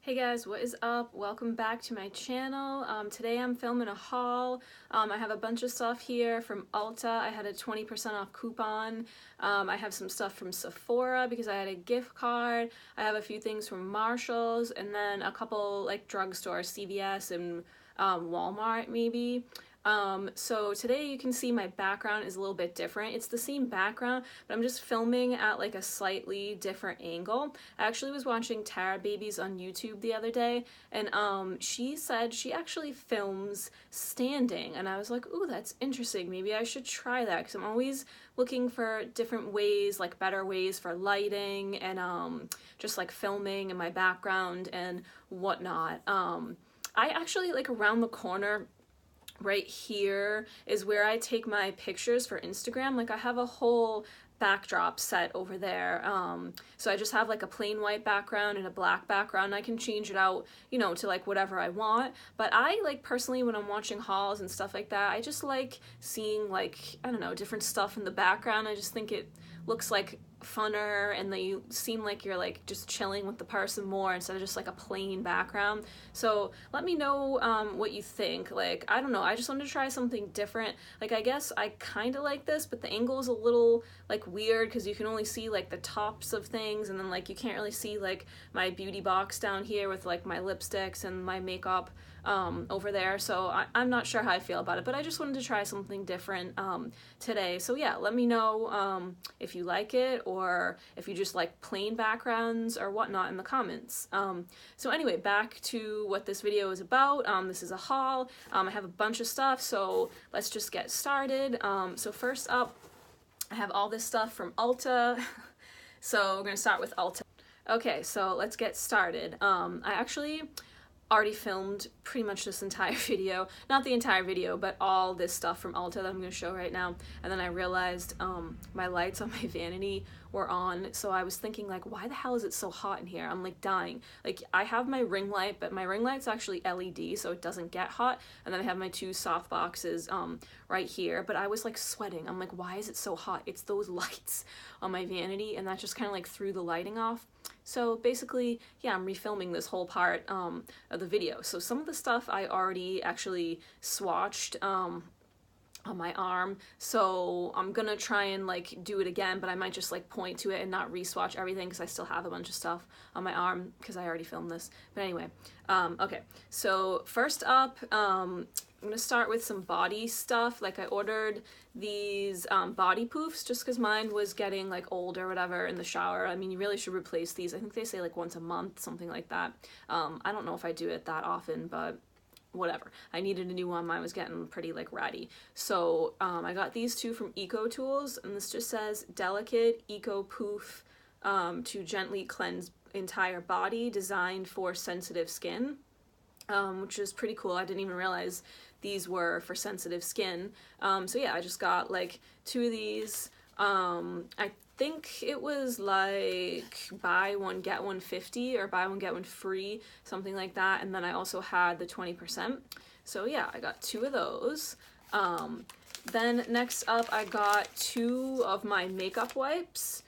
Hey guys, what is up? Welcome back to my channel. Today I'm filming a haul. I have a bunch of stuff here from Ulta. I had a 20% off coupon. I have some stuff from Sephora because I had a gift card. I have a few things from Marshall's and then a couple like drugstore, CVS and Walmart maybe. So today you can see my background is a little bit different. It's the same background, but I'm just filming at like a slightly different angle. I actually was watching Tara Babies on YouTube the other day, and she said she actually films standing, and I was like, ooh, that's interesting. Maybe I should try that because I'm always looking for different ways, like better ways for lighting and just like filming in my background and whatnot. I actually like around the corner right here is where I take my pictures for Instagram. Like I have a whole backdrop set over there. So I just have like a plain white background and a black background. I can change it out, you know, to like whatever I want. But I like personally when I'm watching hauls and stuff like that, I just like seeing like, I don't know, different stuff in the background. I just think it looks like funner and they seem like you're like just chilling with the person more instead of just like a plain background. So let me know what you think. Like I don't know, I just wanted to try something different. Like I guess I kind of like this, but the angle is a little like weird because you can only see like the tops of things and then like you can't really see like my beauty box down here with like my lipsticks and my makeup over there. So I'm not sure how I feel about it, but I just wanted to try something different today. So yeah, let me know if you like it or if you just like plain backgrounds or whatnot in the comments. So anyway, back to what this video is about. This is a haul. I have a bunch of stuff, so let's just get started. So first up, I have all this stuff from Ulta. So we're gonna start with Ulta. Okay, so let's get started. I actually already filmed pretty much this entire video, not the entire video, but all this stuff from Ulta that I'm going to show right now. And then I realized my lights on my vanity were on, so I was thinking like, why the hell is it so hot in here? I'm like dying. Like I have my ring light, but my ring light's actually LED, so it doesn't get hot. And then I have my two soft boxes right here, but I was like sweating. I'm like, why is it so hot? It's those lights on my vanity, and that just kind of like threw the lighting off. So basically, yeah, I'm refilming this whole part of the video. So some of the stuff I already actually swatched on my arm, so I'm gonna try and like do it again, but I might just like point to it and not re-swatch everything because I still have a bunch of stuff on my arm because I already filmed this. But anyway, okay, so first up, I'm gonna start with some body stuff. Like I ordered these body poofs just because mine was getting like old or whatever in the shower. I mean, you really should replace these. I think they say like once a month, something like that. I don't know if I do it that often, but whatever. I needed a new one. Mine was getting pretty like ratty. So I got these two from Eco Tools, and this just says Delicate Eco Poof to gently cleanse entire body, designed for sensitive skin. Which is pretty cool. I didn't even realize these were for sensitive skin. So yeah, I just got like two of these. I think it was like buy one get one 50 or buy one get one free, something like that. And then I also had the 20%. So yeah, I got two of those. Then next up, I got two of my makeup wipes.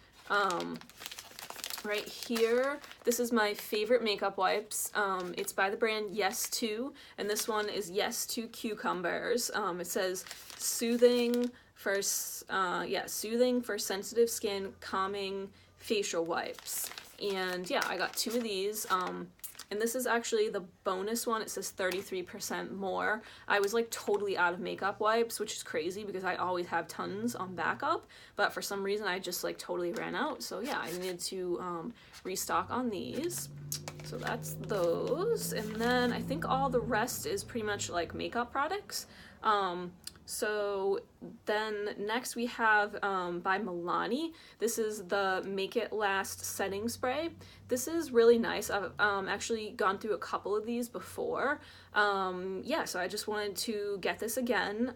Right here, this is my favorite makeup wipes. It's by the brand Yes To, and this one is Yes To Cucumbers. It says soothing for soothing for sensitive skin, calming facial wipes. And yeah, I got two of these. And this is actually the bonus one. It says 33% more. I was like totally out of makeup wipes, which is crazy because I always have tons on backup, but for some reason I just like totally ran out. So yeah, I needed to restock on these. So that's those. And then I think all the rest is pretty much like makeup products. So then next we have by Milani. This is the Make It Last setting spray. This is really nice. I've actually gone through a couple of these before. Yeah, so I just wanted to get this again.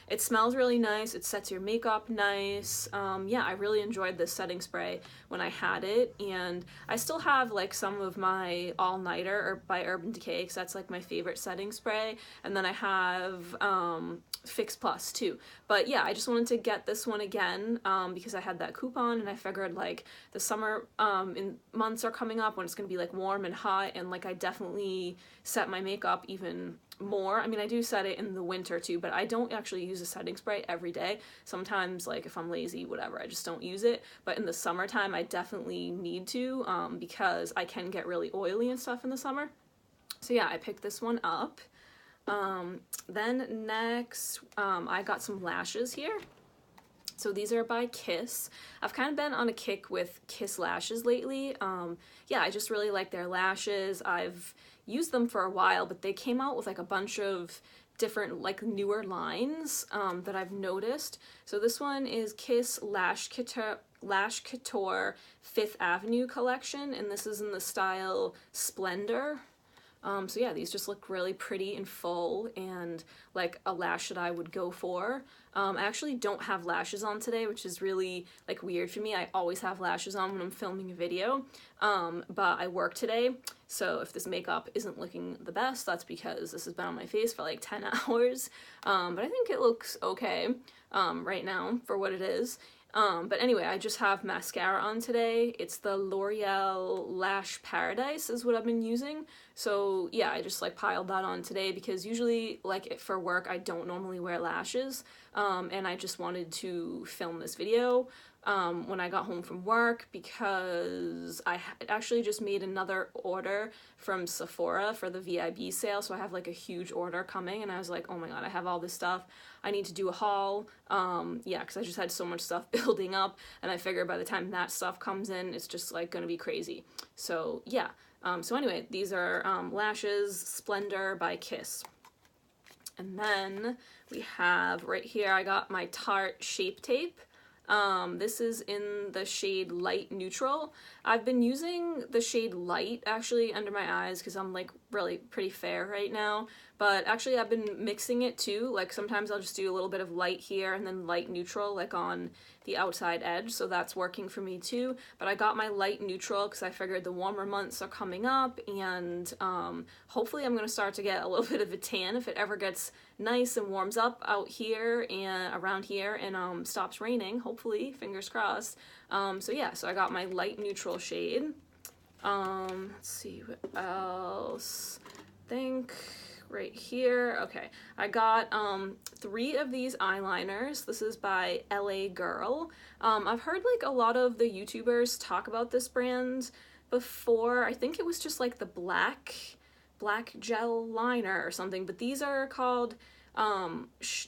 It smells really nice. It sets your makeup nice. Yeah, I really enjoyed this setting spray when I had it, and I still have like some of my All Nighter or by Urban Decay because that's like my favorite setting spray. And then I have Fix Plus too. But yeah, I just wanted to get this one again because I had that coupon, and I figured like the summer in months are coming up when it's gonna be like warm and hot, and like I definitely set my makeup even more. I mean, I do set it in the winter too, but I don't actually use a setting spray every day. Sometimes, like if I'm lazy, whatever, I just don't use it. But in the summertime, I definitely need to because I can get really oily and stuff in the summer. So yeah, I picked this one up. Then next, I got some lashes here. So these are by Kiss. I've kind of been on a kick with Kiss lashes lately. Yeah, I just really like their lashes. I've used them for a while, but they came out with like a bunch of different like newer lines that I've noticed. So this one is Kiss Lash Couture Fifth Avenue collection, and this is in the style Splendor. So yeah, these just look really pretty and full and like a lash that I would go for. I actually don't have lashes on today, which is really like weird for me. I always have lashes on when I'm filming a video, but I work today, so if this makeup isn't looking the best, that's because this has been on my face for like 10 hours, but I think it looks okay right now for what it is. But anyway, I just have mascara on today. It's the L'Oreal Lash Paradise is what I've been using. So yeah, I just like piled that on today because usually like for work I don't normally wear lashes, and I just wanted to film this video when I got home from work because I actually just made another order from Sephora for the VIB sale, so I have like a huge order coming, and I was like, oh my god, I have all this stuff, I need to do a haul. Yeah, because I just had so much stuff building up, and I figured by the time that stuff comes in, it's just like gonna be crazy. So yeah, so anyway, these are lashes, Splendor by Kiss. And then we have right here, I got my Tarte Shape tape. This is in the shade Light Neutral. I've been using the shade Light actually under my eyes because I'm like really pretty fair right now, but actually I've been mixing it too. Like sometimes I'll just do a little bit of light here and then light neutral like on the outside edge, so that's working for me too. But I got my light neutral because I figured the warmer months are coming up, and hopefully I'm gonna start to get a little bit of a tan if it ever gets nice and warms up out here and around here and stops raining, hopefully, fingers crossed. So yeah, so I got my light neutral shade. Let's see what else. I think right here. Okay, I got 3 of these eyeliners. This is by LA Girl. I've heard like a lot of the YouTubers talk about this brand before. I think it was just like the black gel liner or something, but these are called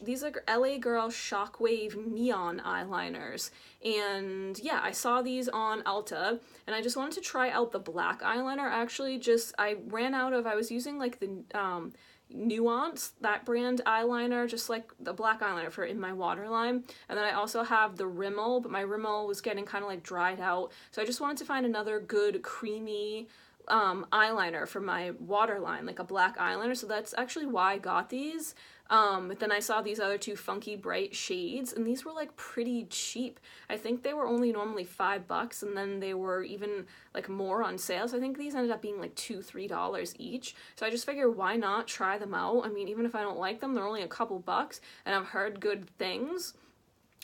these are LA Girl Shockwave Neon eyeliners, and yeah, I saw these on Ulta and I just wanted to try out the black eyeliner. Actually, I ran out of, I was using like the Nuance, that brand eyeliner, just like the black eyeliner for in my waterline, and then I also have the Rimmel, but my Rimmel was getting kind of like dried out, so I just wanted to find another good creamy eyeliner for my waterline, like a black eyeliner, so that's actually why I got these. But then I saw these other 2 funky bright shades, and these were like pretty cheap. I think they were only normally $5, and then they were even like more on sale, so I think these ended up being like $2-3 each. So I just figured, why not try them out? I mean, even if I don't like them, they're only a couple bucks, and I've heard good things.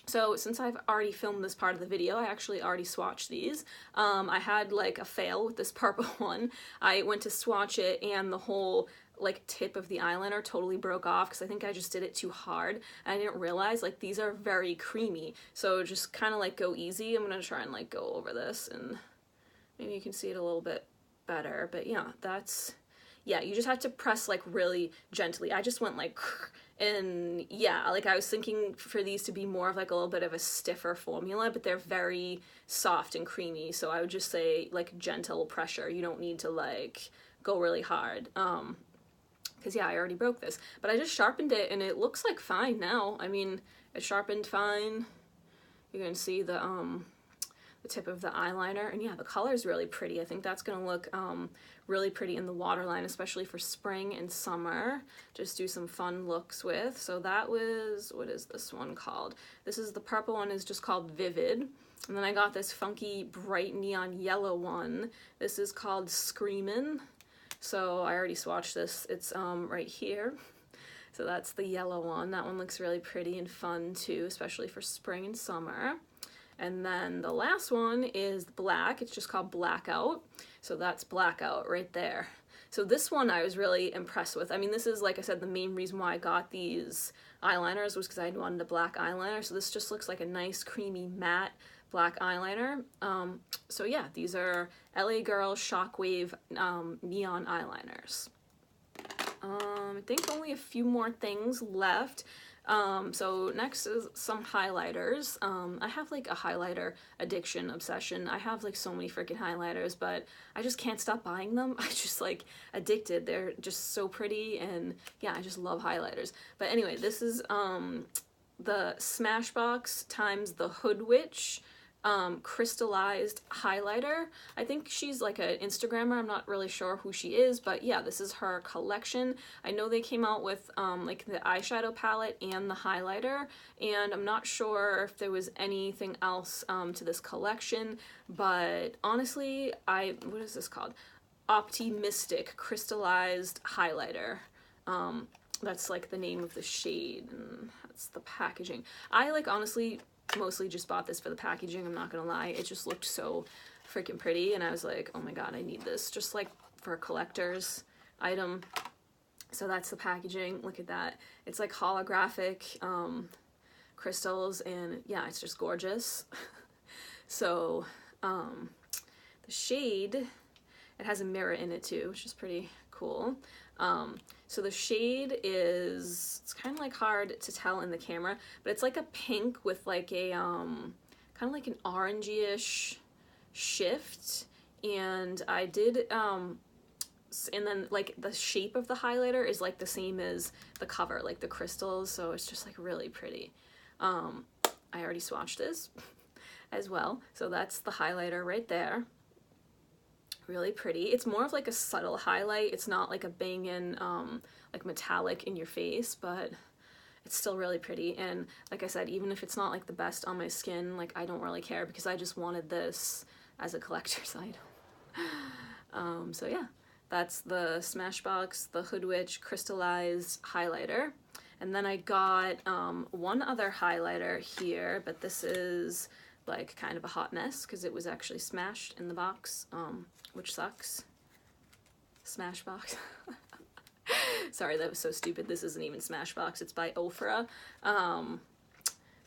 So since I've already filmed this part of the video, I actually already swatched these. I had like a fail with this purple one. I went to swatch it and the whole like tip of the eyeliner totally broke off because I think I just did it too hard, and I didn't realize like these are very creamy, so just kind of like go easy. I'm gonna try and like go over this and maybe you can see it a little bit better, but yeah, yeah, you just have to press like really gently. I just went like, and yeah, like I was thinking for these to be more of like a little bit of a stiffer formula, but they're very soft and creamy, so I would just say like gentle pressure. You don't need to like go really hard. Because yeah, I already broke this, but I just sharpened it and it looks like fine now. I mean, it sharpened fine. You can see the tip of the eyeliner, and yeah, the color is really pretty. I think that's gonna look really pretty in the waterline, especially for spring and summer. Just do some fun looks with. So that was, what is this one called? This is the purple one, is just called Vivid. And then I got this funky bright neon yellow one. This is called Screamin. So I already swatched this. It's right here. So that's the yellow one. That one looks really pretty and fun too, especially for spring and summer. And then the last one is black. It's just called Blackout. So that's Blackout right there. So this one I was really impressed with. I mean, this is, like I said, the main reason why I got these eyeliners was because I wanted a black eyeliner. So this just looks like a nice creamy matte black eyeliner. So yeah, these are LA Girl Shockwave neon eyeliners. I think only a few more things left. So next is some highlighters. I have like a highlighter addiction obsession. I have like so many freaking highlighters, but I just can't stop buying them. I just like addicted. They're just so pretty, and yeah, I just love highlighters. But anyway, this is the Smashbox times the Hoodwitch crystallized highlighter. I think she's like an Instagrammer. I'm not really sure who she is, but yeah, this is her collection. I know they came out with like the eyeshadow palette and the highlighter, and I'm not sure if there was anything else to this collection, but honestly, what is this called? Optimistic crystallized highlighter. That's like the name of the shade, and that's the packaging. I like honestly mostly just bought this for the packaging, I'm not gonna lie. It just looked so freaking pretty, and I was like, oh my god, I need this, just like for a collector's item. So that's the packaging. Look at that. It's like holographic crystals, and yeah, it's just gorgeous. So the shade, it has a mirror in it too, which is pretty cool. So the shade is, it's kind of like hard to tell in the camera, but it's like a pink with like a kind of like an orangey-ish shift. And I did and then like the shape of the highlighter is like the same as the cover, like the crystals, so it's just like really pretty. I already swatched this as well, so that's the highlighter right there. Really pretty. It's more of like a subtle highlight. It's not like a banging like metallic in your face, but it's still really pretty. And like I said, even if it's not like the best on my skin, like I don't really care, because I just wanted this as a collector's item. So yeah, that's the Smashbox, the Hoodwitch crystallized highlighter. And then I got one other highlighter here, but this is like kind of a hot mess because it was actually smashed in the box, which sucks. Smashbox. Sorry, that was so stupid. This isn't even Smashbox, it's by OFRA.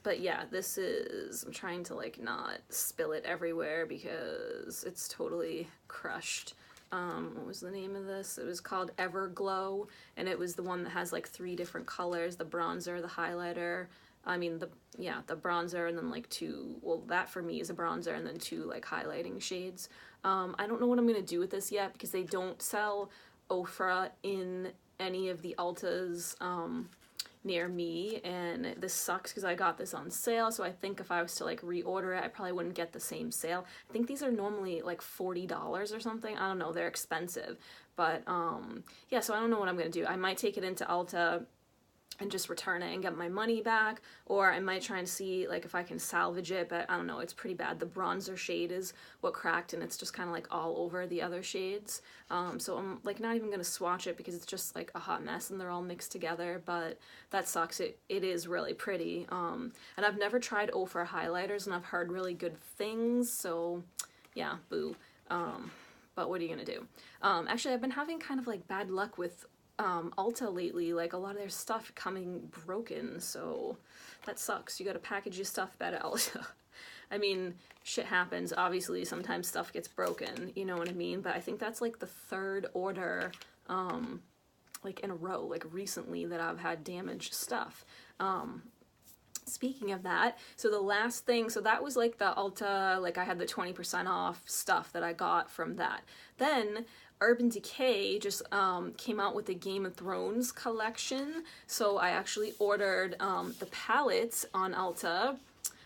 But yeah, this is, I'm trying to like not spill it everywhere because it's totally crushed. What was the name of this? It was called Everglow, and it was the one that has like 3 different colors: the bronzer, the highlighter, the bronzer, and then like 2, well, that for me is a bronzer, and then 2 like highlighting shades. I don't know what I'm gonna do with this yet because they don't sell OFRA in any of the Ultas near me, and this sucks because I got this on sale, so I think if I was to like reorder it, I probably wouldn't get the same sale. I think these are normally like $40 or something. I don't know, they're expensive, but yeah, so I don't know what I'm gonna do. I might take it into Ulta and just return it and get my money back, or I might try and see like if I can salvage it, but I don't know, it's pretty bad. The bronzer shade is what cracked, and it's just kind of like all over the other shades. So I'm like not even gonna swatch it because it's just like a hot mess and they're all mixed together, but that sucks. It is really pretty. And I've never tried OFRA highlighters, and I've heard really good things, so yeah, boo. But what are you gonna do? Actually, I've been having kind of like bad luck with Ulta lately, like a lot of their stuff coming broken, so that sucks. You gotta package your stuff better, Ulta. I mean, shit happens, obviously, sometimes stuff gets broken, you know what I mean, but I think that's like the 3rd order, like in a row, like recently, that I've had damaged stuff. Speaking of that, so the last thing, so that was like the Ulta, like I had the 20% off stuff that I got from that. Then Urban Decay just came out with the Game of Thrones collection, so I actually ordered the palettes on Ulta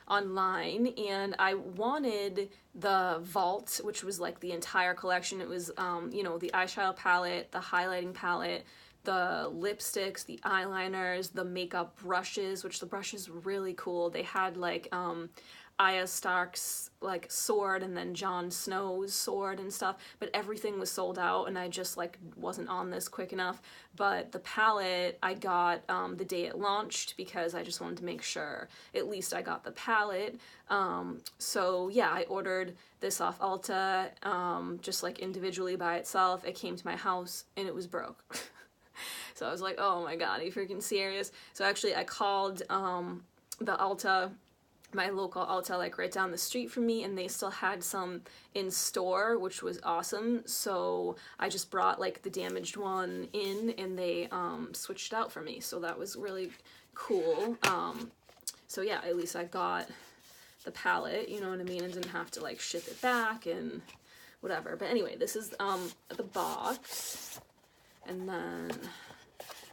online, and I wanted the Vault, which was like the entire collection. It was you know, the eyeshadow palette, the highlighting palette, the lipsticks, the eyeliners, the makeup brushes, which the brushes were really cool. They had like Arya Stark's like sword and then Jon Snow's sword and stuff, but everything was sold out and I just like wasn't on this quick enough. But the palette I got the day it launched because I just wanted to make sure at least I got the palette. So yeah, I ordered this off Ulta, just like individually by itself. It came to my house and it was broke. So I was like, oh my god, are you freaking serious? So actually I called the Ulta, my local Ulta, like right down the street from me, and they still had some in store, which was awesome. So I just brought like the damaged one in and they switched it out for me. So that was really cool. So yeah, at least I got the palette, you know what I mean, and didn't have to like ship it back and whatever. But anyway, this is the box, and then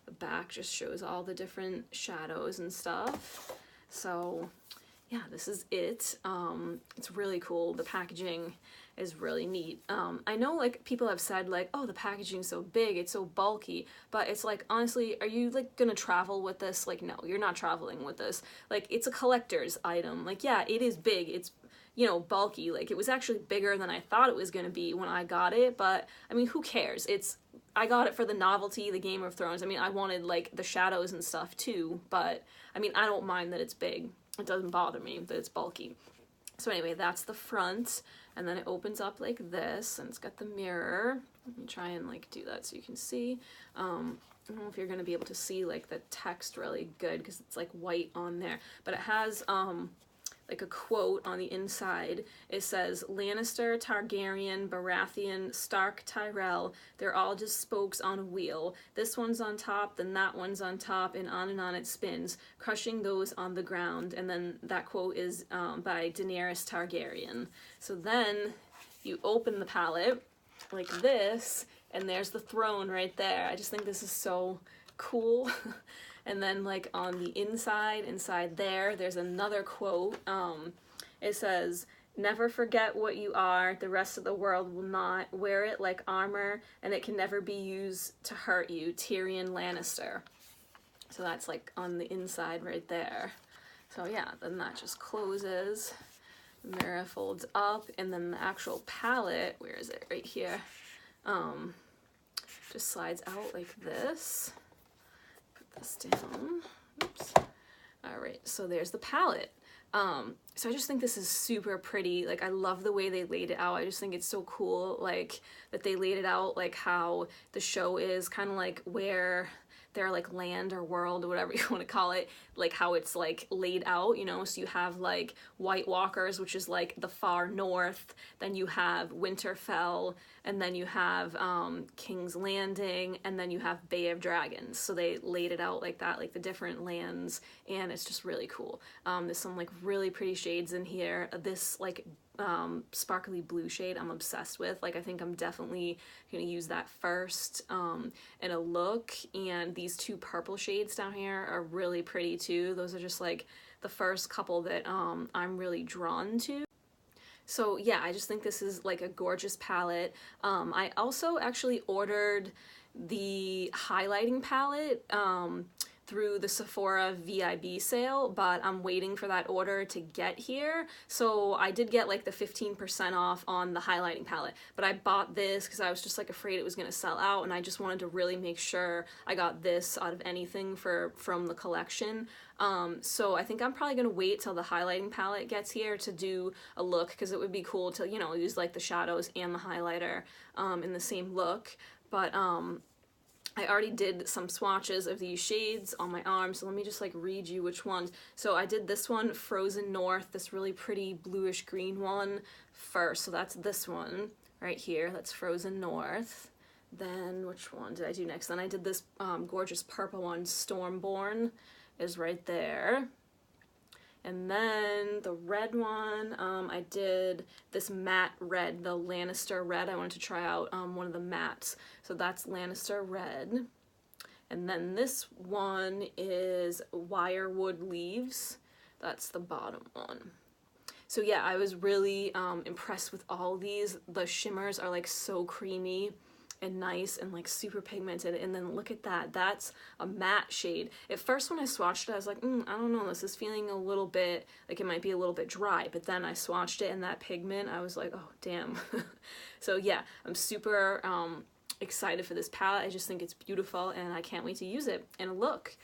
the back just shows all the different shadows and stuff. So yeah, this is it. It's really cool. The packaging is really neat. I know like people have said like, oh, the packaging's so big, it's so bulky, but it's like, honestly, are you like gonna travel with this? Like, no, you're not traveling with this. Like, it's a collector's item. Like, yeah, it is big. It's, you know, bulky. Like, it was actually bigger than I thought it was gonna be when I got it, but I mean, who cares? I got it for the novelty, the Game of Thrones. I mean, I wanted like the shadows and stuff too, but I mean, I don't mind that it's big. It doesn't bother me that it's bulky. So anyway, that's the front, and then it opens up like this, and it's got the mirror. Let me try and like do that so you can see. I don't know if you're gonna be able to see like the text really good because it's like white on there, but it has like a quote on the inside. It says, Lannister, Targaryen, Baratheon, Stark, Tyrell, they're all just spokes on a wheel. This one's on top, then that one's on top, and on it spins, crushing those on the ground. And then that quote is by Daenerys Targaryen. So then you open the palette like this, and there's the throne right there. I just think this is so cool. And then like on the inside there, there's another quote. It says, never forget what you are, the rest of the world will not. Wear it like armor, and it can never be used to hurt you. Tyrion Lannister. So that's like on the inside right there. So yeah, then that just closes. The mirror folds up, and then the actual palette, where is it? Right here. Just slides out like this. This down. Oops. All right, so there's the palette. So I just think this is super pretty. Like, I love the way they laid it out. I just think it's so cool, like, that they laid it out like how the show is, kind of like where their like land or world or whatever you want to call it, like how it's like laid out, you know. So you have like White Walkers, which is like the far north, then you have Winterfell, and then you have King's Landing, and then you have Bay of Dragons. So they laid it out like that, like the different lands, and it's just really cool. There's some like really pretty shades in here. This like sparkly blue shade I'm obsessed with. Like, I think I'm definitely gonna use that first in a look. And these two purple shades down here are really pretty too. Those are just like the first couple that I'm really drawn to. So yeah, I just think this is like a gorgeous palette. I also actually ordered the highlighting palette through the Sephora VIB sale, but I'm waiting for that order to get here. So I did get like the 15% off on the highlighting palette, but I bought this because I was just like afraid it was gonna sell out, and I just wanted to really make sure I got this out of anything from the collection. So I think I'm probably gonna wait till the highlighting palette gets here to do a look, because it would be cool to, you know, use like the shadows and the highlighter in the same look. But I already did some swatches of these shades on my arm, so let me just like read you which ones. So I did this one, Frozen North, this really pretty bluish green one first. So that's this one right here, that's Frozen North. Then which one did I do next? Then I did this gorgeous purple one, Stormborn is right there. And then the red one, I did this matte red, the Lannister red. I wanted to try out one of the mattes. So that's Lannister red. And then this one is Wirewood Leaves. That's the bottom one. So yeah, I was really impressed with all these. The shimmers are like so creamy. and nice and like super pigmented. And then look at that, that's a matte shade. At first when I swatched it, I was like, I don't know, this is feeling a little bit like it might be a little bit dry, but then I swatched it and that pigment, I was like, oh damn. So yeah, I'm super excited for this palette. I just think it's beautiful and I can't wait to use it and look.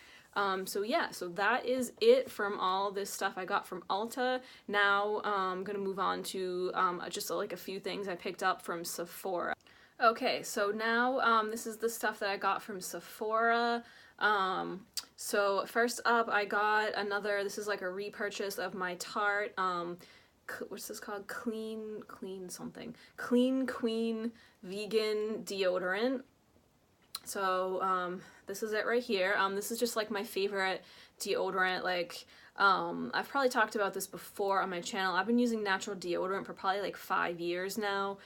So yeah, so that is it from all this stuff I got from Ulta. Now I'm gonna move on to just like a few things I picked up from Sephora. Okay, so now this is the stuff that I got from Sephora. So first up I got another, this is like a repurchase of my Tarte, what's this called? Clean Queen vegan deodorant. So this is it right here. This is just like my favorite deodorant. Like I've probably talked about this before on my channel. I've been using natural deodorant for probably like 5 years now,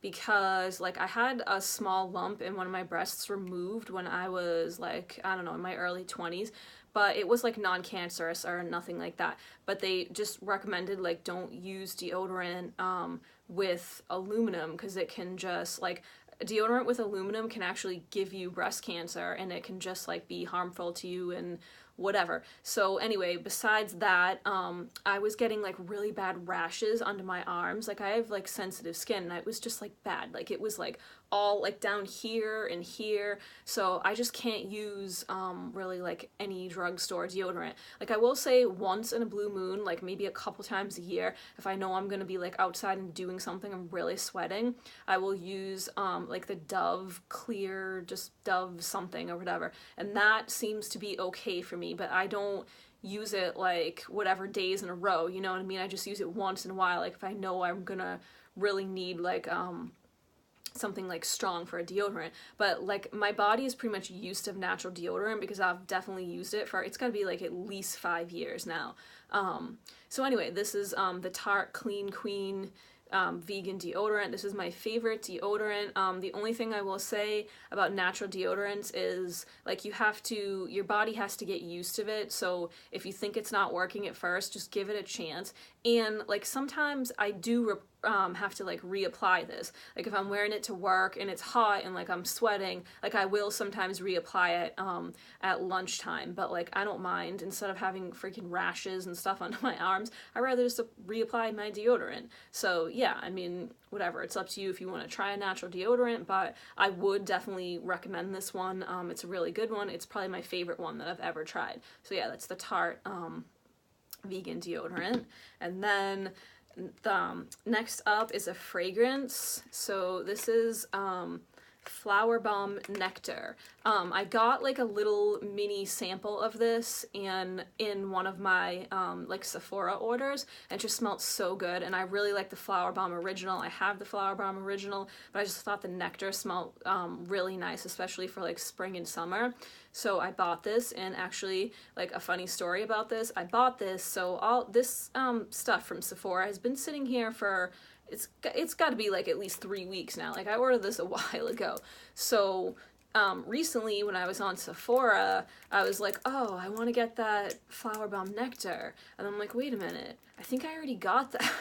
because like I had a small lump in one of my breasts removed when I was like, I don't know, in my early 20s. But it was like non-cancerous or nothing like that. But they just recommended like don't use deodorant with aluminum, because it can just like, deodorant with aluminum can actually give you breast cancer, and it can just like be harmful to you and whatever. So anyway, besides that, I was getting like really bad rashes under my arms. Like I have like sensitive skin, and it was just like bad. Like it was like all like down here and here. So I just can't use really like any drugstore deodorant. Like I will say once in a blue moon, like maybe a couple times a year, if I know I'm gonna be like outside and doing something, I'm really sweating, I will use like the Dove clear, just Dove something or whatever, and that seems to be okay for me. But I don't use it like whatever days in a row, you know what I mean? I just use it once in a while, like if I know I'm gonna really need like something like strong for a deodorant. But like my body is pretty much used to natural deodorant because I've definitely used it for, it's gotta be like at least 5 years now. So anyway, this is the Tarte Clean Queen vegan deodorant. This is my favorite deodorant. The only thing I will say about natural deodorants is like your body has to get used to it. So if you think it's not working at first, just give it a chance. And like sometimes I do have to like reapply this. Like if I'm wearing it to work and it's hot and like I'm sweating, like I will sometimes reapply it at lunchtime, but like I don't mind. Instead of having freaking rashes and stuff under my arms, I'd rather just reapply my deodorant. So yeah, I mean, whatever, it's up to you if you want to try a natural deodorant, but I would definitely recommend this one. It's a really good one. It's probably my favorite one that I've ever tried. So yeah, that's the Tarte vegan deodorant. And then next up is a fragrance. So this is Flower Bomb Nectar. I got like a little mini sample of this in one of my like Sephora orders, and it just smelled so good. And I really like the Flower Bomb original. I have the Flower Bomb original, but I just thought the nectar smelled really nice, especially for like spring and summer. So I bought this, and actually, like a funny story about this, I bought this, so all this stuff from Sephora has been sitting here for, it's got to be like at least 3 weeks now. Like I ordered this a while ago. So recently when I was on Sephora, I was like, oh, I want to get that Flower Bomb Nectar. And I'm like, wait a minute, I think I already got that.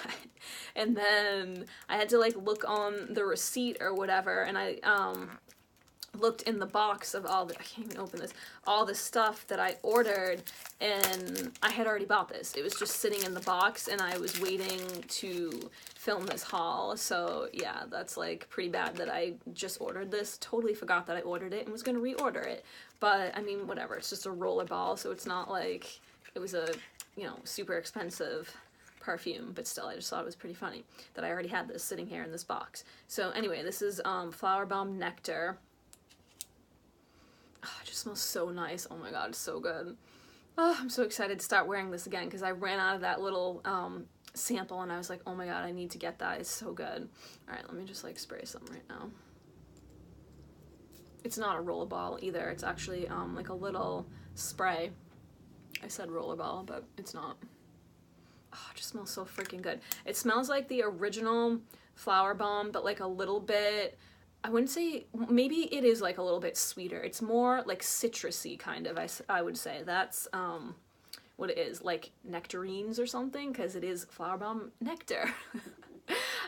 And then I had to like look on the receipt or whatever, and I looked in the box of all the, I can't even open this, all the stuff that I ordered, and I had already bought this. It was just sitting in the box, and I was waiting to film this haul. So yeah, that's like pretty bad that I just ordered this. Totally forgot that I ordered it and was gonna reorder it. But I mean, whatever, it's just a rollerball, so it's not like it was a, you know, super expensive perfume, but still, I just thought it was pretty funny that I already had this sitting here in this box. So anyway, this is Flower Bomb Nectar. Oh, it just smells so nice. Oh my god, it's so good. Oh, I'm so excited to start wearing this again because I ran out of that little sample, and I was like, oh my god, I need to get that. It's so good. Alright, let me just like spray some right now. It's not a rollerball either. It's actually like a little spray. I said rollerball, but it's not. Oh, it just smells so freaking good. It smells like the original Flower Bomb, but like a little bit, I wouldn't say, maybe it is like a little bit sweeter. It's more like citrusy kind of, I would say. That's what it is, like nectarines or something, because it is Flower Bomb Nectar.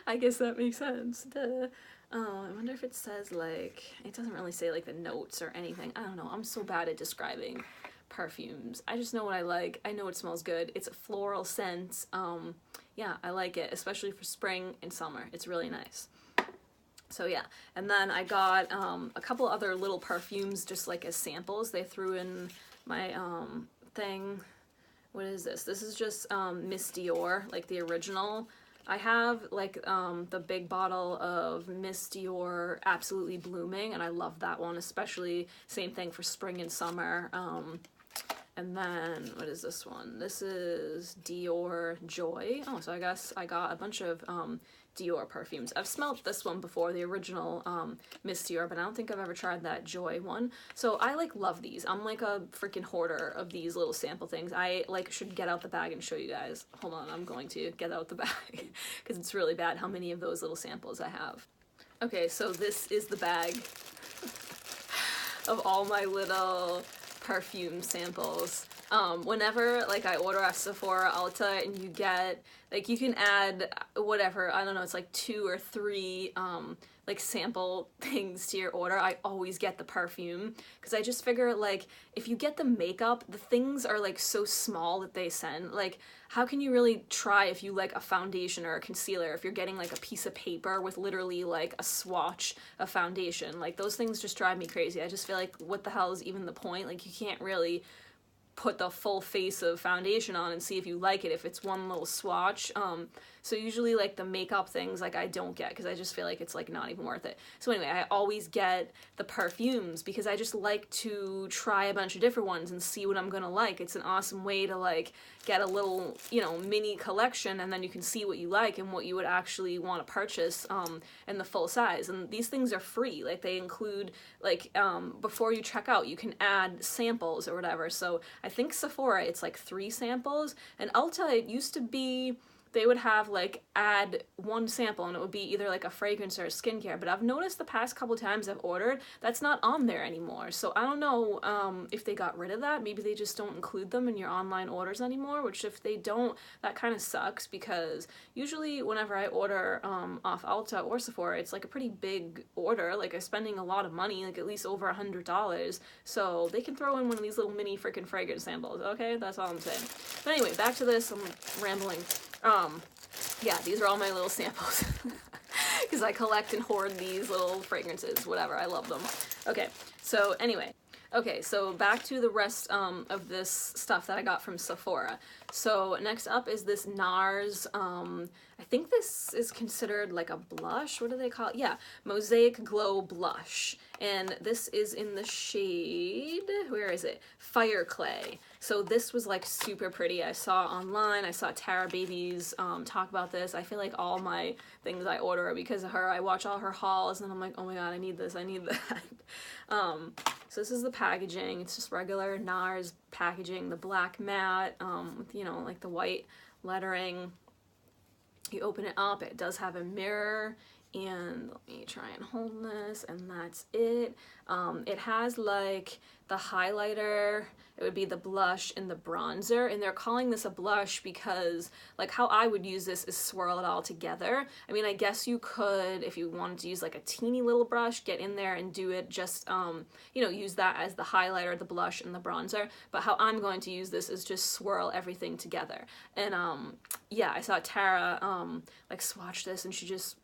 I guess that makes sense. Duh. Oh, I wonder if it says, like, it doesn't really say, like, the notes or anything. I don't know. I'm so bad at describing perfumes. I just know what I like. I know it smells good. It's a floral scent. Yeah, I like it, especially for spring and summer. It's really nice. So yeah, and then I got a couple other little perfumes just like as samples. They threw in my thing. What is this? This is just Miss Dior, like the original. I have like the big bottle of Miss Dior Absolutely Blooming, and I love that one, especially same thing for spring and summer. And then, what is this one? This is Dior Joy. Oh, so I guess I got a bunch of Dior perfumes. I've smelled this one before, the original Miss Dior, but I don't think I've ever tried that Joy one. So I like love these. I'm like a freaking hoarder of these little sample things. I like should get out the bag and show you guys. Hold on, I'm going to get out the bag because it's really bad how many of those little samples I have. Okay, so this is the bag of all my little perfume samples. Whenever like I order at Sephora, Ulta, and you get like, you can add whatever, I don't know, it's like 2 or 3 like sample things to your order. I always get the perfume because I just figure like if you get the makeup, the things are like so small that they send. Like how can you really try if you like a foundation or a concealer if you're getting like a piece of paper with literally like a swatch of foundation? Like those things just drive me crazy. I just feel like what the hell is even the point? Like you can't really put the full face of foundation on and see if you like it if it's one little swatch. So usually like the makeup things like I don't get because I just feel like it's like not even worth it. So anyway, I always get the perfumes because I just like to try a bunch of different ones and see what I'm gonna like. It's an awesome way to like get a little, you know, mini collection, and then you can see what you like and what you would actually want to purchase in the full size. And these things are free. Like they include like before you check out you can add samples or whatever. So I think Sephora it's like 3 samples, and Ulta it used to be they would have like add 1 sample and it would be either like a fragrance or a skincare, but I've noticed the past couple times I've ordered that's not on there anymore. So I don't know if they got rid of that. Maybe they just don't include them in your online orders anymore, which if they don't, that kind of sucks because usually whenever I order off Ulta or Sephora, it's like a pretty big order. Like I'm spending a lot of money, like at least over $100. So they can throw in one of these little mini freaking fragrance samples, okay? That's all I'm saying. But anyway, back to this, I'm rambling. Yeah, these are all my little samples because I collect and hoard these little fragrances, whatever, I love them. Okay, so anyway, okay, so back to the rest of this stuff that I got from Sephora. So next up is this Nars, I think this is considered like a blush, what do they call it? Yeah, Mosaic Glow Blush, and this is in the shade, where is it? Fireclay. So this was like super pretty. I saw online, I saw Tara Babies talk about this. I feel like all my things I order are because of her. I watch all her hauls and I'm like, oh my god, I need this, I need that. So this is the packaging. It's just regular Nars packaging, the black matte with, you know, like the white lettering. You open it up, it does have a mirror, and let me try and hold this, and that's it. It has like the highlighter, it would be the blush and the bronzer, and they're calling this a blush because like how I would use this is swirl it all together. I mean, I guess you could, if you wanted to use like a teeny little brush, get in there and do it just, you know, use that as the highlighter, the blush, and the bronzer, but how I'm going to use this is just swirl everything together. And yeah, I saw Tara like swatch this, and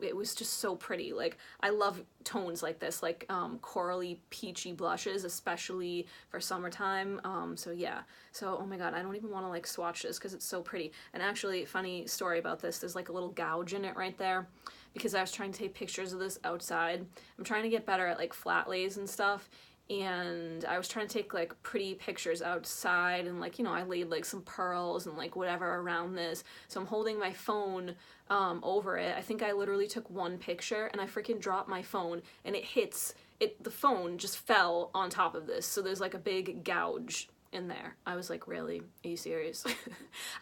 it was just so pretty. Like I love tones like this, like corally peachy blushes, especially for summertime. So yeah, so oh my god, I don't even want to like swatch this because it's so pretty. And actually, funny story about this, there's like a little gouge in it right there because I was trying to take pictures of this outside. I'm trying to get better at like flat lays and stuff, and I was trying to take like pretty pictures outside, and like, you know, I laid like some pearls and like whatever around this, so I'm holding my phone over it. I think I literally took 1 picture and I freaking dropped my phone, and the phone just fell on top of this, so there's like a big gouge in there. I was like, really? Are you serious?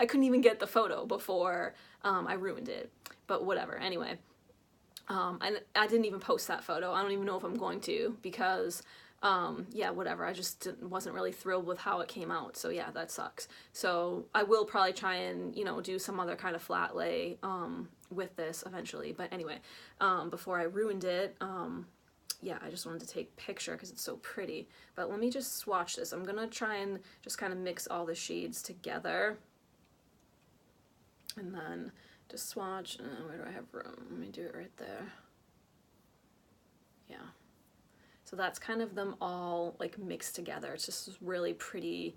I couldn't even get the photo before I ruined it, but whatever. Anyway, I didn't even post that photo. I don't even know if I'm going to because yeah, whatever, I just wasn't really thrilled with how it came out, so yeah, that sucks. So I will probably try and, you know, do some other kind of flat lay with this eventually. But anyway, before I ruined it, yeah, I just wanted to take a picture because it's so pretty. But let me just swatch this. I'm gonna try and just kind of mix all the shades together. And then just swatch. Where do I have room? Let me do it right there. Yeah. So that's kind of them all like mixed together. It's just this really pretty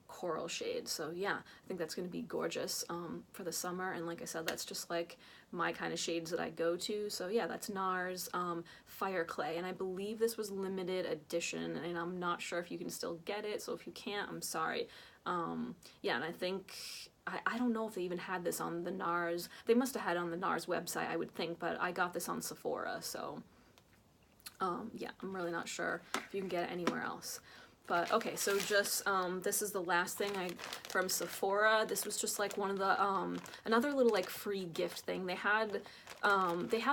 coral shade. So yeah, I think that's going to be gorgeous for the summer. And like I said, that's just like my kind of shades that I go to. So yeah, that's Nars Fireclay, and I believe this was limited edition, and I'm not sure if you can still get it. So if you can't, I'm sorry. Yeah, and I think I don't know if they even had this on the Nars. They must have had it on the Nars website, I would think, but I got this on Sephora, so yeah, I'm really not sure if you can get it anywhere else. But okay, so just this is the last thing from Sephora. This was just like one of the another little like free gift thing. They have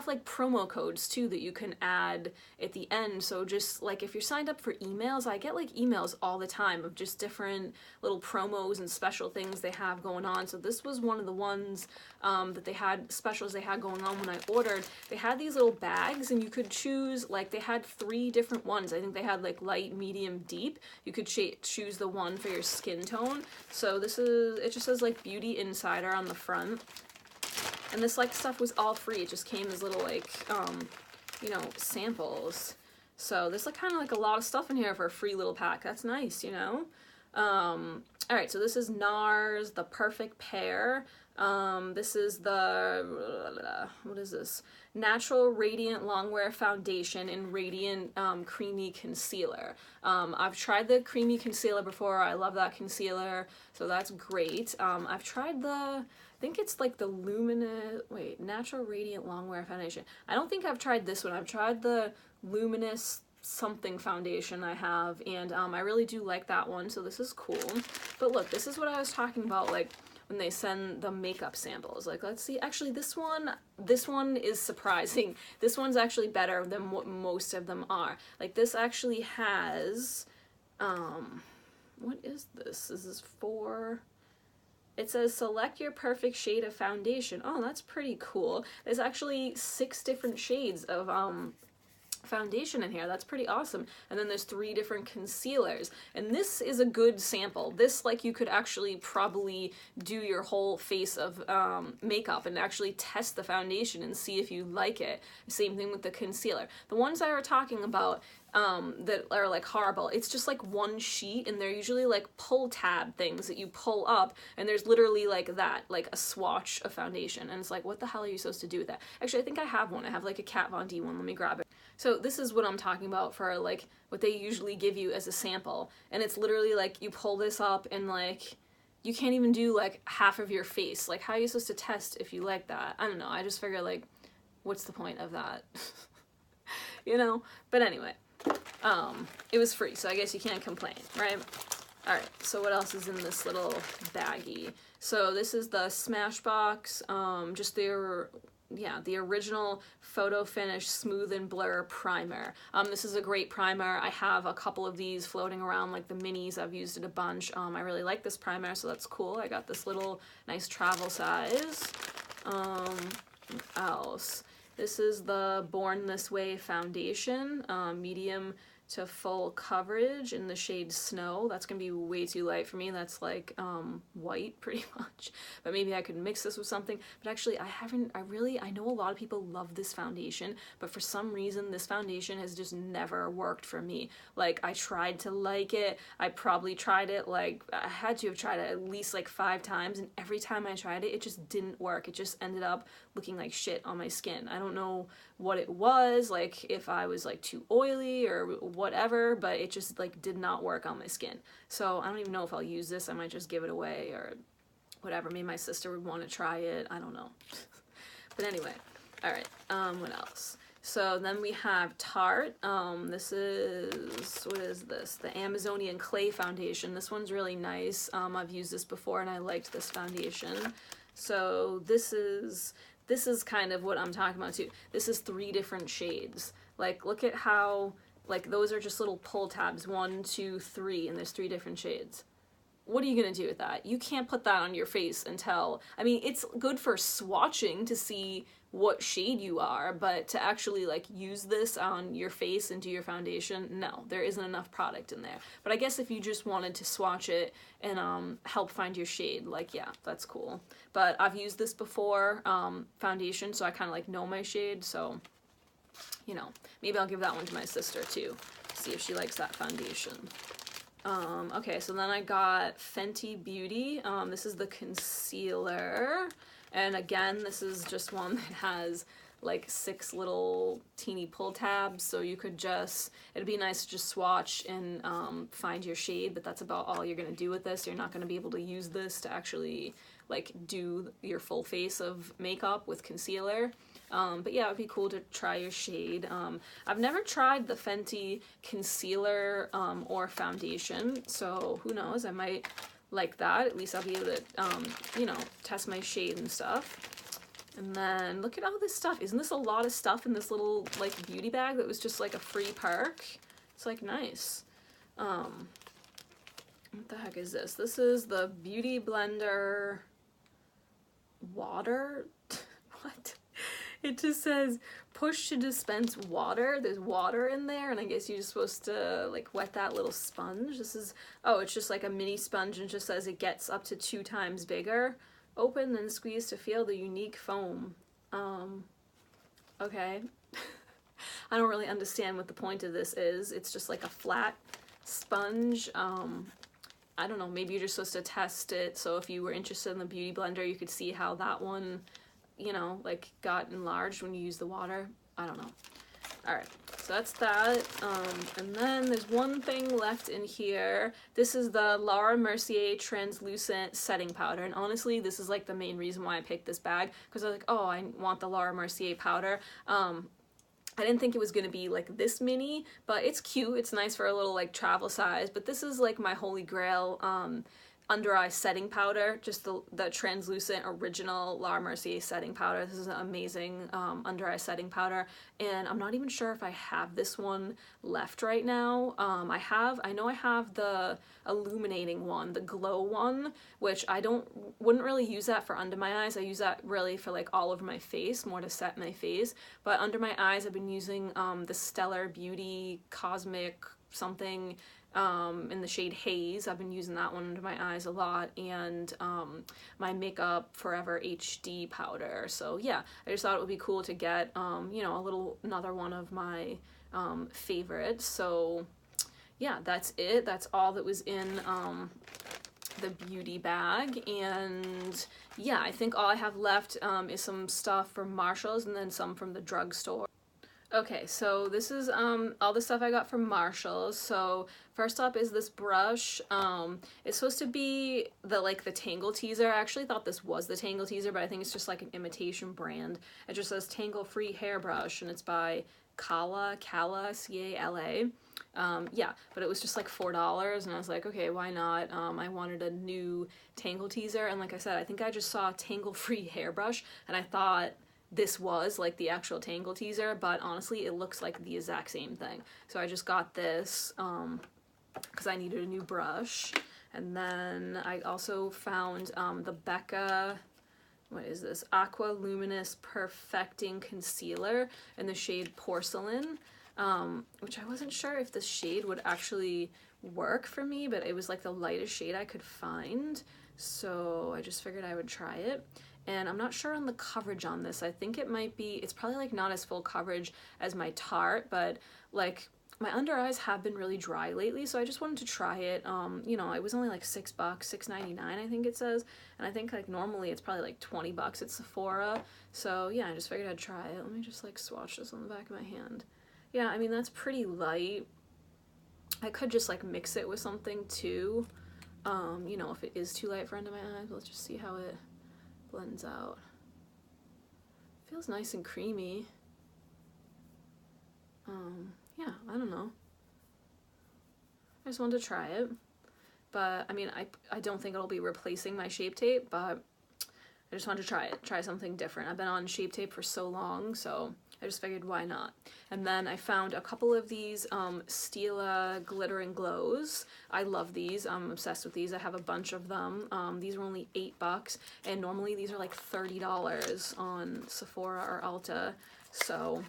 like promo codes too that you can add at the end. So just like if you're signed up for emails, I get like emails all the time of just different little promos and special things they have going on. So this was one of the ones that they had specials they had going on when I ordered. They had these little bags and you could choose, like they had 3 different ones. I think they had like light, medium, deep. You could choose the one for your skin tone. So this is, it just says like Beauty Insider on the front. And this like stuff was all free. It just came as little like, you know, samples. So there's like kind of like a lot of stuff in here for a free little pack. That's nice, you know? All right, so this is Nars, the Perfect Pair. This is the, what is this? Natural Radiant Longwear Foundation in Radiant Creamy Concealer. I've tried the Creamy Concealer before. I love that concealer, so that's great. I've tried the, I think it's like the Luminous, wait, Natural Radiant Longwear Foundation. I don't think I've tried this one. I've tried the Luminous something foundation I have, and I really do like that one, so this is cool. But look, this is what I was talking about, like when they send the makeup samples. Like, let's see, actually this one is surprising. This one's actually better than what most of them are. Like this actually has, what is this? This is for, it says select your perfect shade of foundation. Oh, that's pretty cool. There's actually 6 different shades of foundation in here. That's pretty awesome. And then there's 3 different concealers, and this is a good sample. This, like, you could actually probably do your whole face of makeup and actually test the foundation and see if you like it. Same thing with the concealer. The ones I were talking about that are like horrible, it's just like one sheet, and they're usually like pull tab things that you pull up, and there's literally like that, like a swatch of foundation, and it's like, what the hell are you supposed to do with that? Actually, I think I have one. I have like a Kat Von D one. Let me grab it. So this is what I'm talking about for like what they usually give you as a sample, and it's literally like you pull this up and like you can't even do like half of your face. Like, how are you supposed to test if you like that? I don't know. I just figure like, what's the point of that? You know? But anyway, it was free, so I guess you can't complain, right? All right, so what else is in this little baggie? So this is the Smashbox, just their, yeah, the original Photo Finish Smooth and Blur Primer. This is a great primer. I have a couple of these floating around, like the minis. I've used it a bunch. I really like this primer, so that's cool. I got this little nice travel size. What else? This is the Born This Way foundation, medium to full coverage in the shade Snow. That's gonna be way too light for me. That's like white pretty much, but maybe I could mix this with something. But actually I know a lot of people love this foundation, but for some reason this foundation has just never worked for me. Like, I tried to like it. I probably tried it, like I had to have tried it at least like 5 times, and every time I tried it, it just didn't work. It just ended up looking like shit on my skin. I don't know what it was, like if I was like too oily or whatever, but it just like did not work on my skin. So I don't even know if I'll use this. I might just give it away or whatever. Maybe my sister would want to try it. I don't know. But anyway, all right, what else? So then we have Tarte. This is, what is this? The Amazonian Clay Foundation. This one's really nice. I've used this before and I liked this foundation. So this is kind of what I'm talking about too. This is 3 different shades. Like, look at how, like, those are just little pull tabs, 1, 2, 3, and there's 3 different shades. what are you gonna do with that? You can't put that on your face until, I mean, it's good for swatching to see what shade you are, but to actually like use this on your face and do your foundation, no, there isn't enough product in there. But I guess if you just wanted to swatch it and help find your shade, like, yeah, that's cool. But I've used this before, foundation, so I kind of like know my shade, so, you know, maybe I'll give that one to my sister too, see if she likes that foundation. Okay, so then I got Fenty Beauty. This is the concealer. And again, this is just one that has like 6 little teeny pull tabs, so you could just, it'd be nice to just swatch and find your shade, but that's about all you're gonna do with this. You're not gonna be able to use this to actually like do your full face of makeup with concealer. But yeah, it'd be cool to try your shade. I've never tried the Fenty concealer or foundation, so who knows, I might like that. At least I'll be able to, you know, test my shade and stuff. And then look at all this stuff. Isn't this a lot of stuff in this little like beauty bag that was just like a free perk? It's like nice. What the heck is this? This is the Beauty Blender water. What? It just says push to dispense water. There's water in there, and I guess you're just supposed to like wet that little sponge. This is, oh, it's just like a mini sponge, and it just says it gets up to 2 times bigger. Open and squeeze to feel the unique foam. Okay. I don't really understand what the point of this is. It's just like a flat sponge. I don't know, maybe you're just supposed to test it, so if you were interested in the Beauty Blender, you could see how that one, you know, like got enlarged when you use the water. I don't know. Alright, so that's that. And then there's one thing left in here. This is the Laura Mercier Translucent Setting Powder, and honestly, this is like the main reason why I picked this bag, because I was like, oh, I want the Laura Mercier powder. I didn't think it was going to be like this mini, but it's cute. It's nice for a little like travel size, but this is like my holy grail under eye setting powder, just the translucent original Laura Mercier setting powder. This is an amazing under eye setting powder, and I'm not even sure if I have this one left right now. I know I have the illuminating one, the glow one, which I wouldn't really use that for under my eyes. I use that really for like all over my face, more to set my face. But under my eyes, I've been using the Stellar Beauty Cosmic something in the shade Haze. I've been using that one under my eyes a lot, and my Makeup Forever HD powder. So yeah, I just thought it would be cool to get, you know, another one of my favorites. So yeah, that's it. That's all that was in the beauty bag. And yeah, I think all I have left is some stuff from Marshall's and then some from the drugstore. Okay, so this is all the stuff I got from Marshall's. So first up is this brush. It's supposed to be the Tangle teaser. I actually thought this was the Tangle teaser, but I think it's just like an imitation brand. It just says Tangle Free Hairbrush, and it's by Cala, C-A-L-A. Yeah, but it was just like $4, and I was like, okay, why not? I wanted a new Tangle teaser, and like I said, I think I just saw Tangle Free Hairbrush, and I thought this was like the actual Tangle teaser, but honestly it looks like the exact same thing. So I just got this because I needed a new brush. And then I also found the Becca, what is this, Aqua Luminous Perfecting Concealer in the shade Porcelain, which I wasn't sure if this shade would actually work for me, but it was like the lightest shade I could find, so I just figured I would try it. And I'm not sure on the coverage on this. I think it might be, it's probably like not as full coverage as my Tarte, but like my under eyes have been really dry lately, so I just wanted to try it. You know, it was only like $6, $6.99 I think it says, and I think like normally it's probably like $20 at Sephora. So yeah, I just figured I'd try it. Let me just like swatch this on the back of my hand. Yeah, I mean, that's pretty light. I could just like mix it with something too. You know, if it is too light for under my eyes, let's just see how it blends out. Feels nice and creamy. Yeah, I don't know. I just wanted to try it. But I mean, I don't think it'll be replacing my Shape Tape, but I just wanted to try something different. I've been on Shape Tape for so long, so I just figured why not. And then I found a couple of these Stila Glitter and Glows. I love these. I'm obsessed with these. I have a bunch of them. These were only $8, and normally these are like $30 on Sephora or Ulta. So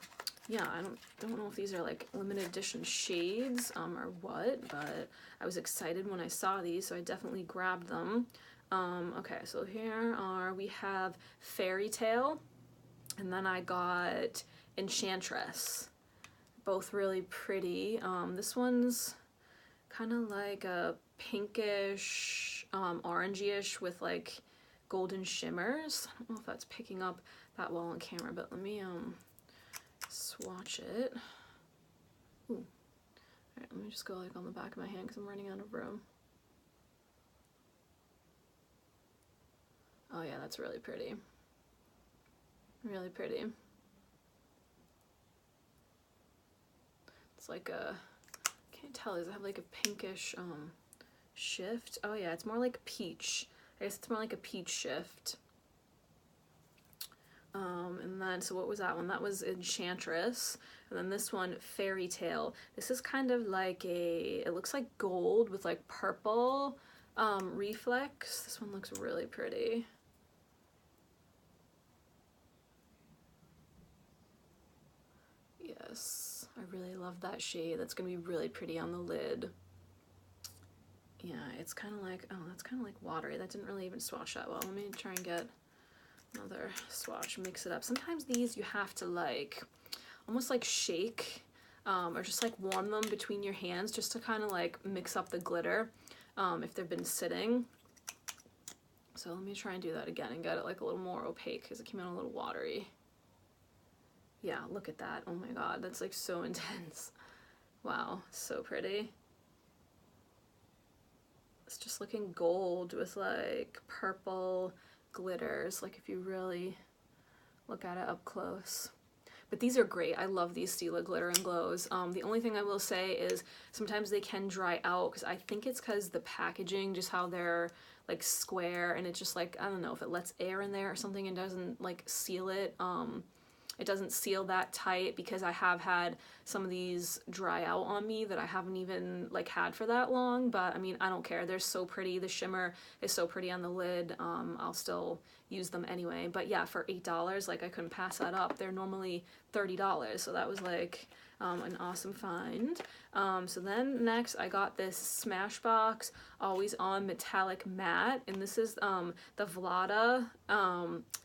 yeah, I don't know if these are like limited edition shades or what, but I was excited when I saw these, so I definitely grabbed them. Okay, so here we have Fairy Tale, and then I got Enchantress. Both really pretty. This one's kind of like a pinkish, orangey-ish with like golden shimmers. I don't know if that's picking up that well on camera, but let me swatch it. Ooh. Alright, let me just go like on the back of my hand because I'm running out of room. Oh yeah, that's really pretty. Really pretty. It's like a, can't tell, does it have like a pinkish shift? Oh yeah, it's more like peach. I guess it's more like a peach shift. And then, so what was that one? That was Enchantress. And then this one, Fairy Tale. This is kind of like a, it looks like gold with like purple reflex. This one looks really pretty. Yes, I really love that shade. That's gonna be really pretty on the lid. Yeah, it's kind of like, oh, that's kind of like watery. That didn't really even swatch that well. Let me try and get another swatch, mix it up. Sometimes these you have to like, almost like shake or just like warm them between your hands just to kind of like mix up the glitter if they've been sitting. So let me try and do that again and get it like a little more opaque because it came out a little watery. Yeah, look at that. Oh my god, that's like so intense. Wow, so pretty. It's just looking gold with like purple glitters, like if you really look at it up close. But these are great. I love these Stila Glitter and Glows. The only thing I will say is sometimes they can dry out because I think it's because the packaging, just how they're like square, and it's just like, I don't know if it lets air in there or something and doesn't like seal it. It doesn't seal that tight because I have had some of these dry out on me that I haven't even like had for that long, but I mean, I don't care. They're so pretty. The shimmer is so pretty on the lid. I'll still use them anyway. But yeah, for $8, like I couldn't pass that up. They're normally $30, so that was like an awesome find. So then next I got this Smashbox Always On Metallic Matte, and this is the Vlada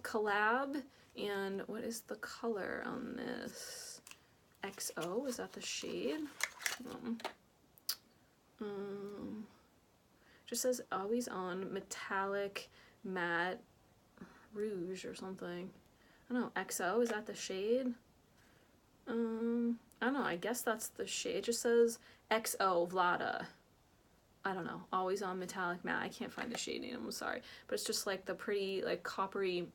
collab. And what is the color on this? XO, is that the shade? Just says Always On Metallic Matte Rouge or something. I don't know, XO, is that the shade? I don't know, I guess that's the shade. It just says XO Vlada. I don't know, Always On Metallic Matte. I can't find the shade name, I'm sorry. But it's just like the pretty, like coppery,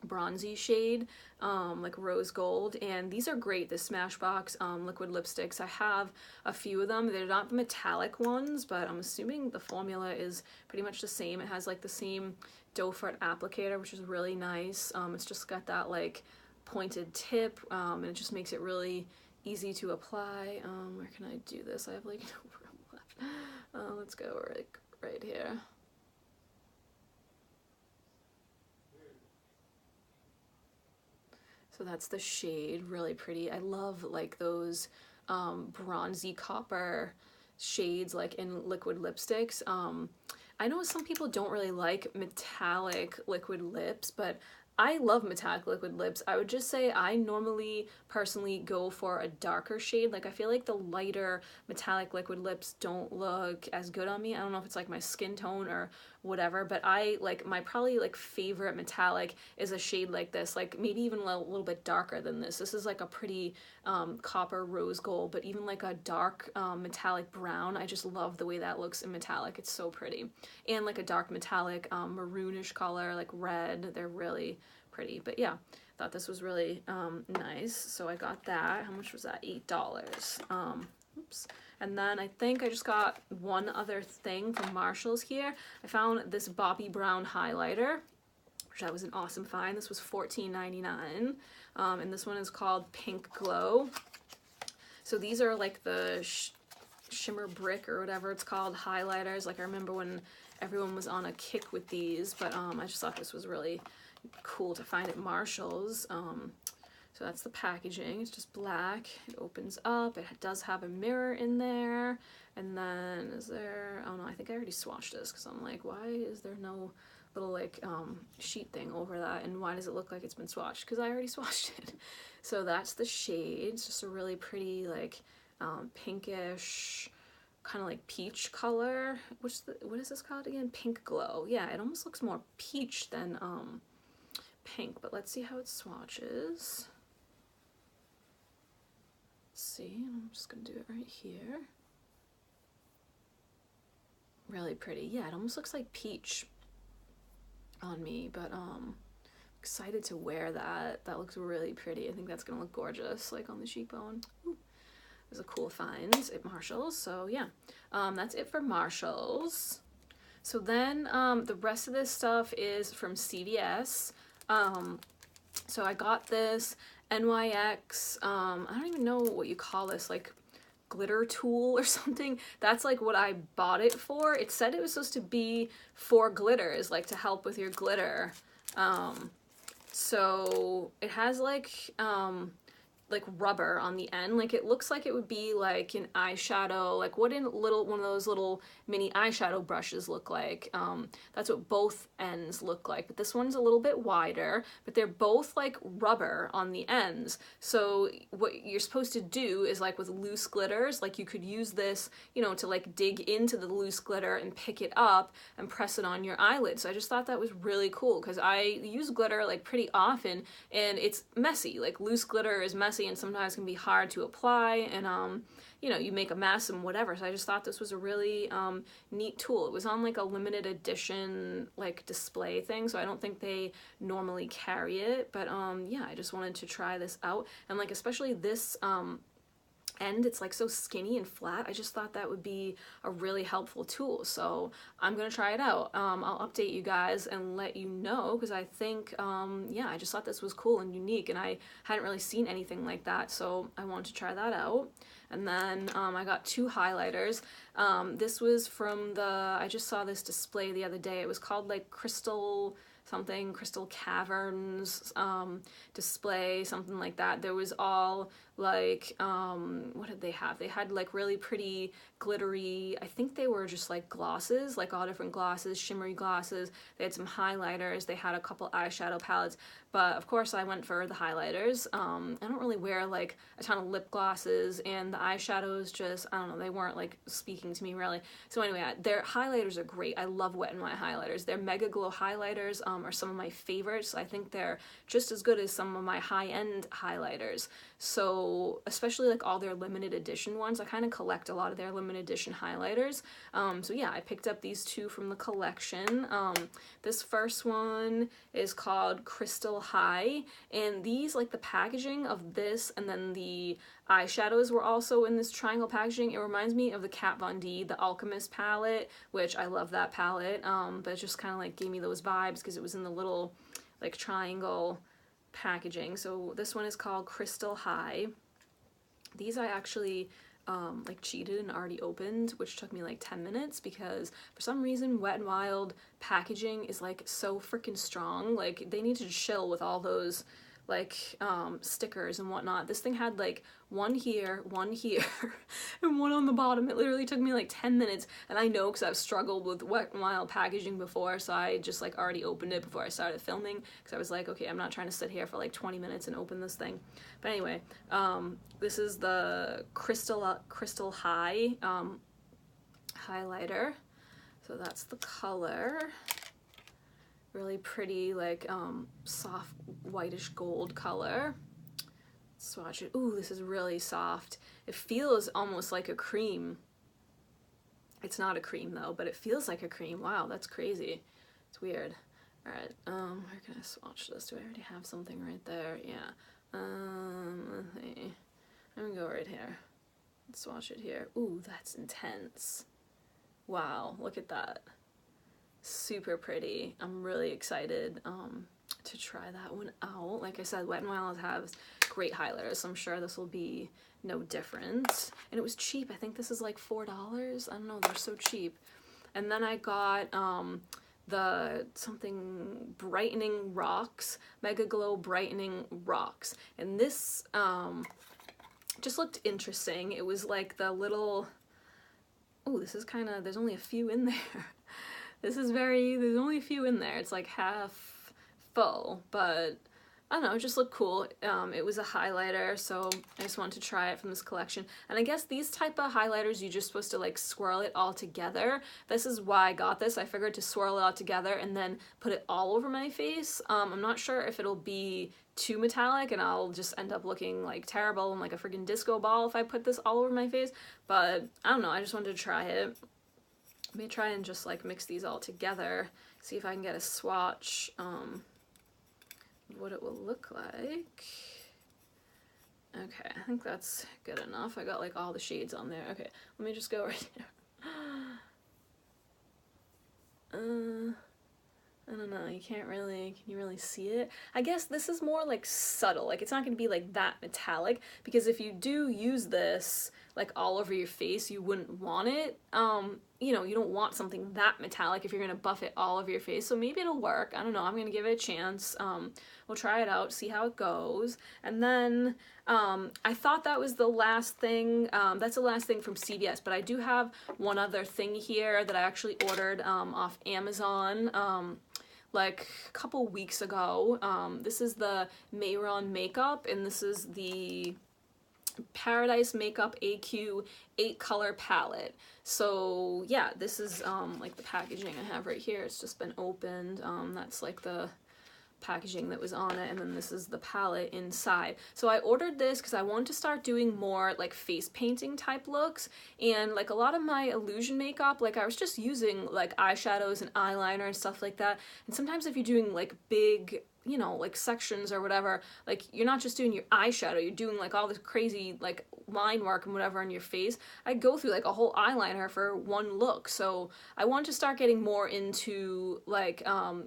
bronzy shade, like rose gold. And these are great, the Smashbox liquid lipsticks. I have a few of them. They're not the metallic ones, but I'm assuming the formula is pretty much the same. It has like the same doe foot applicator, which is really nice. It's just got that like pointed tip, and it just makes it really easy to apply. Where can I do this? I have like no room left. Let's go right here. So that's the shade, really pretty. I love like those bronzy copper shades like in liquid lipsticks. I know some people don't really like metallic liquid lips, but I love metallic liquid lips. I would just say I normally personally go for a darker shade. Like I feel like the lighter metallic liquid lips don't look as good on me. I don't know if it's like my skin tone or whatever, but I like my probably like favorite metallic is a shade like this, like maybe even a little bit darker than this. This is like a pretty copper rose gold, but even like a dark metallic brown. I just love the way that looks in metallic. It's so pretty. And like a dark metallic maroonish color, like red. They're really pretty. But yeah, thought this was really nice, so I got that. How much was that? $8. Oops. And then I think I just got one other thing from Marshall's here. I found this Bobbi Brown highlighter, which that was an awesome find. This was $14.99, and this one is called Pink Glow. So these are like the shimmer brick or whatever it's called highlighters. Like I remember when everyone was on a kick with these, but I just thought this was really cool to find at Marshall's. So that's the packaging. It's just black. It opens up. It does have a mirror in there. And then is there, oh no, I think I already swatched this because I'm like, why is there no little like sheet thing over that, and why does it look like it's been swatched? Because I already swatched it. So that's the shade. It's just a really pretty like pinkish kind of like peach color. What is this called again? Pink Glow. Yeah, it almost looks more peach than pink, but let's see how it swatches. Let's see, I'm just gonna do it right here. Really pretty. Yeah, it almost looks like peach on me, but excited to wear that. That looks really pretty. I think that's gonna look gorgeous like on the cheekbone. Ooh. It was a cool find at Marshall's. So yeah, that's it for Marshall's. So then the rest of this stuff is from CVS. So I got this NYX, I don't even know what you call this, like glitter tool or something. That's like what I bought it for. It said it was supposed to be for glitters, like to help with your glitter. So it has like rubber on the end. Like it looks like it would be like an eyeshadow, like what one of those little mini eyeshadow brushes look like. That's what both ends look like, but this one's a little bit wider, but they're both like rubber on the ends. So what you're supposed to do is like with loose glitters, like you could use this, you know, to like dig into the loose glitter and pick it up and press it on your eyelid. So I just thought that was really cool because I use glitter like pretty often and it's messy. Like loose glitter is messy and sometimes can be hard to apply, and you know, you make a mess and whatever. So I just thought this was a really neat tool. It was on like a limited edition like display thing, so I don't think they normally carry it, but yeah, I just wanted to try this out. And like especially this end, it's like so skinny and flat. I just thought that would be a really helpful tool, so I'm gonna try it out. I'll update you guys and let you know, because I think yeah, I just thought this was cool and unique, and I hadn't really seen anything like that, so I wanted to try that out. And then I got two highlighters. This was from I just saw this display the other day. It was called like Crystal Caverns display, something like that. There was all like what did they have? They had like really pretty glittery, I think they were just like glosses, like all different glosses, shimmery glosses. They had some highlighters, they had a couple eyeshadow palettes, but of course I went for the highlighters. I don't really wear like a ton of lip glosses, and the eyeshadows just, I don't know, they weren't like speaking to me really. So anyway, their highlighters are great. I love Wet n Wild highlighters. Their Mega Glow highlighters are some of my favorites. I think they're just as good as some of my high-end highlighters. So especially like all their limited edition ones, I kind of collect a lot of their limited edition highlighters. So yeah, I picked up these two from the collection. This first one is called Crystal High, and these, like the packaging of this and then the eyeshadows were also in this triangle packaging. It reminds me of the Kat Von D, the Alchemist palette, which I love that palette, but it just kind of like gave me those vibes because it was in the little like triangle packaging. So this one is called Crystal High. These I actually like cheated and already opened, which took me like 10 minutes because for some reason Wet n Wild packaging is like so freaking strong. Like they need to chill with all those like stickers and whatnot. This thing had like one here, and one on the bottom. It literally took me like 10 minutes, and I know because I've struggled with Wet n Wild packaging before, so I just like already opened it before I started filming because I was like, okay, I'm not trying to sit here for like 20 minutes and open this thing. But anyway, this is the Crystal High highlighter. So that's the color. Really pretty, like soft whitish gold color. Swatch it. Ooh, this is really soft. It feels almost like a cream. It's not a cream though, but it feels like a cream. Wow, that's crazy. It's weird. All right, where can I swatch this? Do I already have something right there? Yeah. Let's see. I'm gonna go right here. Let's swatch it here. Ooh, that's intense. Wow, look at that. super pretty. I'm really excited to try that one out. Like I said, Wetnwild has great highlighters, so I'm sure this will be no different. And it was cheap. I think this is like $4. I don't know, they're so cheap. And then I got the something brightening rocks, Mega Glow brightening rocks. And this just looked interesting. It was like the little, oh, this is kind of, there's only a few in there. This is there's only a few in there. It's like half full, but I don't know, it just looked cool. It was a highlighter, so I just wanted to try it from this collection. And I guess these type of highlighters, you're just supposed to like swirl it all together. This is why I got this. I figured to swirl it all together and then put it all over my face. I'm not sure if it'll be too metallic and I'll just end up looking like terrible and like a freaking disco ball if I put this all over my face. But I don't know, I just wanted to try it. Let me try and just like mix these all together, see if I can get a swatch. What it will look like. Okay, I think that's good enough. I got like all the shades on there. Okay, let me just go right here. I don't know, you can't really, can you really see it? I guess this is more like subtle, like it's not going to be like that metallic, because if you do use this like all over your face, you wouldn't want it. You know, you don't want something that metallic if you're going to buff it all over your face, so maybe it'll work. I don't know, I'm going to give it a chance. We'll try it out, see how it goes. And then I thought that was the last thing, that's the last thing from CVS, but I do have one other thing here that I actually ordered off Amazon like a couple weeks ago. This is the Mayron makeup, and this is the Paradise Makeup AQ 8-color palette. So yeah, this is like the packaging I have right here. It's just been opened. That's like the packaging that was on it, and then this is the palette inside. So I ordered this because I wanted to start doing more like face painting type looks, and like a lot of my illusion makeup, like I was just using like eyeshadows and eyeliner and stuff like that, and sometimes if you're doing like big, you know, like sections or whatever, like you're not just doing your eyeshadow, you're doing like all this crazy like line work and whatever on your face. I go through like a whole eyeliner for one look, so I want to start getting more into like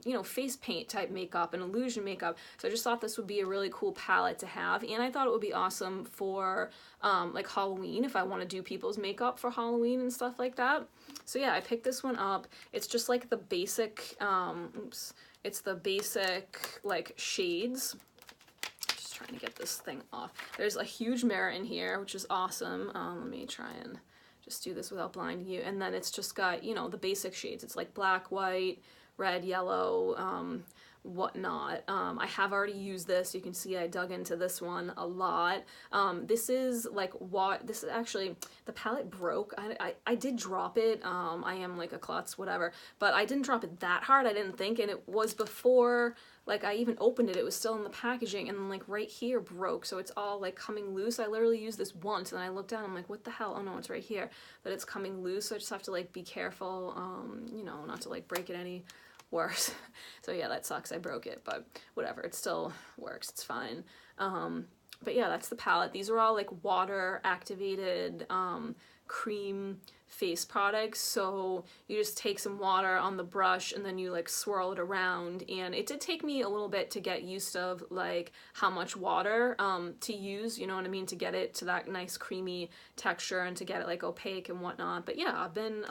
you know, face paint type makeup and illusion makeup. So I just thought this would be a really cool palette to have, and I thought it would be awesome for like Halloween, if I want to do people's makeup for Halloween and stuff like that. So yeah, I picked this one up. It's just like the basic it's the basic like shades. Just trying to get this thing off. There's a huge mirror in here, which is awesome. Let me try and just do this without blinding you. And then it's just got, you know, the basic shades. It's like black, white, red, yellow, whatnot. I have already used this. You can see I dug into this one a lot. This is like what, this is actually, the palette broke. I did drop it. I am like a klutz, whatever, but I didn't drop it that hard, I didn't think, and it was before like I even opened it, it was still in the packaging, and then like right here broke, so it's all like coming loose. I literally used this once and I looked down, I'm like, what the hell? Oh no, it's right here, but it's coming loose, so I just have to like be careful, you know, not to like break it any worse. So yeah, that sucks, I broke it, but whatever, it still works, it's fine. But yeah, that's the palette. These are all like water activated cream face products, so you just take some water on the brush and then you like swirl it around, and it did take me a little bit to get used of like how much water to use, you know what I mean, to get it to that nice creamy texture and to get it like opaque and whatnot. But yeah, I've been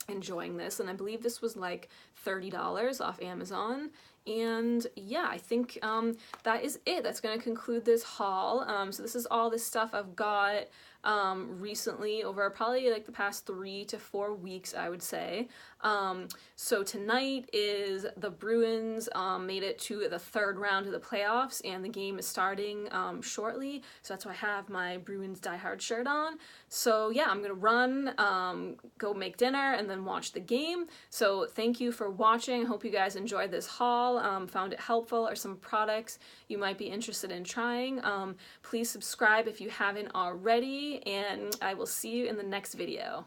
enjoying this, and I believe this was like $30 off Amazon. And yeah, I think that is it. That's going to conclude this haul. So this is all the stuff I've got recently, over probably like the past 3 to 4 weeks, I would say. So tonight is the Bruins made it to the 3rd round of the playoffs, and the game is starting shortly, so that's why I have my Bruins Die Hard shirt on. So yeah, I'm gonna run, go make dinner, and then watch the game. So thank you for watching. I hope you guys enjoyed this haul, found it helpful, or some products you might be interested in trying. Please subscribe if you haven't already, and I will see you in the next video.